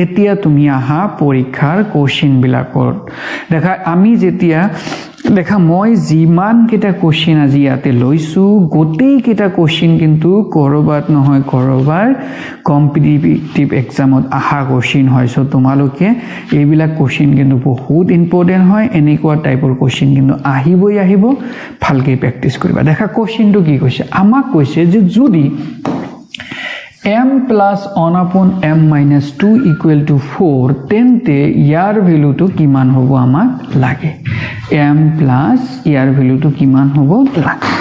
এতিয়া তুমি আহা পৰীক্ষাৰ কোৱেশ্চনবিলাকত দেখা আমি যেতিয়া দেখা মই যিমান কেইটা কোৱেশ্চন আজি ইয়াতে লৈছো গোটেই কেইটা কোৱেশ্চন কিন্তু কৰবাত নহয় কৰবাৰ কম্পিটিটিভ এক্সামত আহা কোৱেশ্চন হয় সো তোমালোকে এইবিলাক কোৱেশ্চন কিন্তু বহুত ইম্পৰ্টেন্ট হয় এনেকুৱা টাইপৰ কোৱেশ্চন কিন্তু আহিব ভালকৈ প্ৰেক্টিস কৰিবা দেখা কোৱেশ্চনটো কি কৈছে আমাক কৈছে যে যদি m plus 1 upon m minus 2 equal to 4 তেন্তে ইয়াৰ ভ্যালুটো কিমান হ'ব আমাক লাগে m plus ইয়াৰ ভ্যালুটো কিমান হ'ব লাগে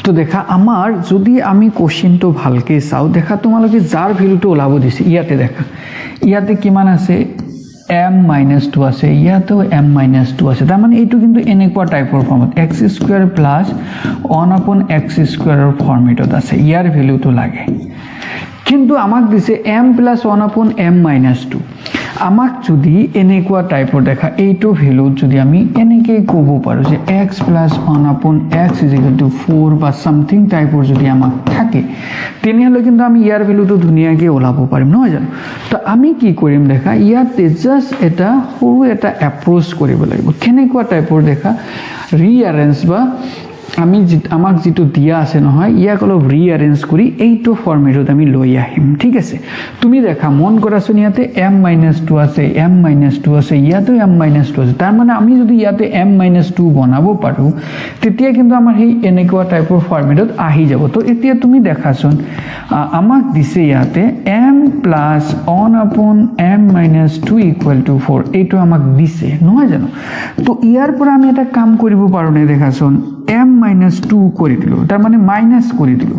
তো দেখা আমাৰ যদি আমি কোশ্চেনটো ভালকৈ চাও দেখা তোমালোকে যাৰ ভ্যালুটো ওলাব দিছে ইয়াতে দেখা ইয়াতে কিমান আছে m minus 2 আছে ইয়াতেও m minus 2 আছে তাৰ মানে এইটো কিন্তু এনেকুৱা টাইপৰ ফৰ্মত x square plus 1 upon x স্কয়াৰৰ ফৰ্মেটত আছে ইয়াৰ ভ্যালুটো লাগে কিন্তু আমাক দিছে m plus 1 upon m minus 2 আমাক যদি এনেকুৱা টাইপৰ দেখা এইটো ভ্যালু যদি আমি এনেকৈ ক'ব পাৰো যে x plus 1 upon x is equal to 4 বা সামথিং টাইপৰ যদি আমাক থাকে তেনেহলে কিন্তু আমি ইয়াৰ ভ্যালুটো ধুনিয়াকৈ ওলাব পাৰিম নহয় জানো তো আমি কি কৰিম দেখা ইয়াতে জাস্ট এটা সৰু এটা এপ্ৰোচ কৰিব লাগিব কেনেকুৱা টাইপৰ দেখা ৰিঅ্যাৰেঞ্জ বা আমি আমাক যেটো দিয়া আছে নহয় ইয়াক অলপ ৰিঅ্যাৰেঞ্জ কৰি এইটো ফৰ্মেটত আমি লৈ আহিম ঠিক আছে তুমি দেখা মন কৰাছোন ইয়াতে m-2 আছে m-2 আছে ইয়াতে m-2 আছে তাৰ মানে আমি যদি ইয়াতে m-2 বনাব পাৰো তেতিয়া কিন্তু আমাৰ এই এনেকুৱা টাইপৰ ফৰ্মেটত আহি যাব তো এতিয়া তুমি দেখাছোন আমাক দিছে ইয়াতে m plus 1 upon m-2 equal to 4 এইটো আমাক দিছে নহয় জানো তো ইয়াৰ পৰা আমি এটা কাম কৰিব পাৰো নে দেখাছোন m-2 কৰি দিলো তাৰ মানে মাইনাস কৰি দিলো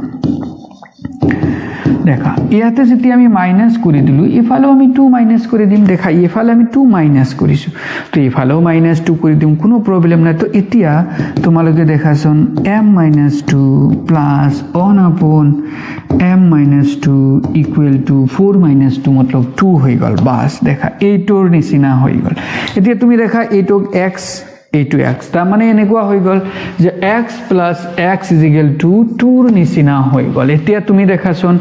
দেখা ইয়াতে যদি আমি মাইনাস কৰি দিলো ইফালেও আমি 2 মাইনাস কৰি দিম দেখা ইফালে আমি 2 মাইনাস কৰিছো তো ইফালেও -2 কৰি দিম কোনো প্ৰবলেম নাই তো এতিয়া তোমালোকে দেখাছোন m-2 plus 1 upon m-2 equal to 4 - 2 मतलब 2 হৈ গল বাস দেখা এইটোৰ নিচিনা হৈ গল এতিয়া তুমি দেখা এইটোক x এইটো x তাৰ মানে এনেকুৱা হৈ গল যে x plus x is equal to 2 ৰ নিচিনা হৈ গল এতিয়া তুমি দেখাছোন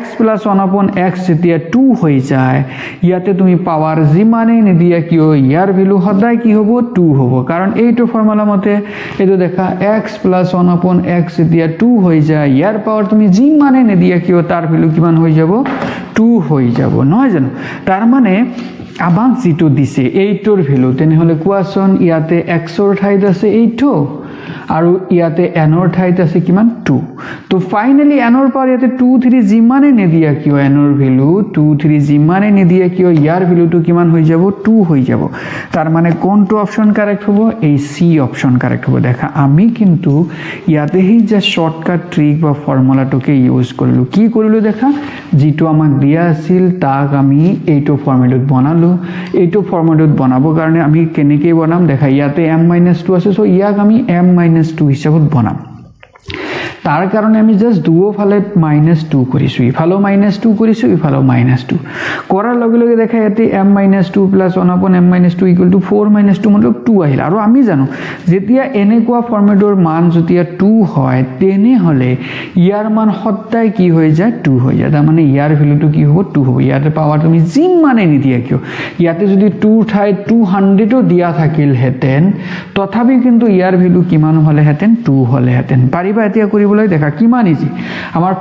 x plus 1 upon x যেতিয়া 2 হৈ যায় ইয়াতে তুমি পাৱাৰ যিমানে নিদিয়া কিয় ইয়াৰ ভ্যালু সদায় কি হ'ব 2 হ'ব কাৰণ এইটো ফৰ্মুলা মতে এটো দেখা x plus 1 upon x যেতিয়া 2 হৈ যায় ইয়াৰ পাৱাৰ তুমি যিমানে নিদিয়া কিয় তাৰ ভ্যালু কিমান হৈ যাব 2 হৈ যাব নহয় জানো তাৰ মানে আমাক যেটো দিছে এইটোৰ ভ্যালু তেনেহলে কোৱাচোন ইয়াতে x ৰ ঠাইত আছে এইটো আৰু ইয়াতে n ৰ ঠাইত আছে কিমান 2 তো ফাইনালি n ৰ পাৱাৰ ইয়াতে 2 3 যিমানে নিদিয়া কিয় n ৰ ভ্যালু 2 3 যিমানে নিদিয়া কিয় ইয়াৰ ভ্যালুটো কিমান হৈ যাব 2 হৈ যাব তাৰ মানে কোনটো অপচন কাৰেক্ট হ'ব এই সি অপচন কাৰেক্ট হ'ব দেখা আমি কিন্তু ইয়াতে হি যে শৰ্টকাট ট্ৰিক বা ফৰ্মুলাটোকে ইউজ কৰিলো কি কৰিলো দেখা যেটো আমাক দিয়া আছিল তাক আমি এইটো ফৰ্মেটত বনালো এইটো ফৰ্মেটত বনাবৰ কাৰণে আমি কেনেকৈ বনাম দেখা ইয়াতে m-2 আছে সো ইয়াক আমি m-2 হিচাপত বনাম তাৰ কাৰণে আমি জাস্ট দুওফালে -2 কৰিছো ইফালেও -2 কৰিছো ইফালেও -2 কৰাৰ লগে লগে দেখা ইয়াতে m-2 plus 1 upon m-2 equal to 4 - 2 मतलब 2 আহিল আৰু আমি জানো যেতিয়া এনেকুৱা ফৰ্মেটৰ মান যেতিয়া 2 হয় তেনে হলে ইয়াৰ মান সদায় কি হৈ যায় 2 হৈ যায় তাৰ মানে ইয়াৰ ভ্যালুটো কি হ'ব 2 হ'ব ইয়াতে পাৱাৰ তুমি যিমানে নিদিয়া কিয় ইয়াতে যদি 2 ঠাই 200 ও দিয়া থাকিল হেতেন তথাপি কিন্তু ইয়াৰ ভ্যালু কিমান হলে হেতেন 2 হলে হেতেন পাৰিবা এতিয়া কৰিব দেখা কিমান ইজি আমাৰ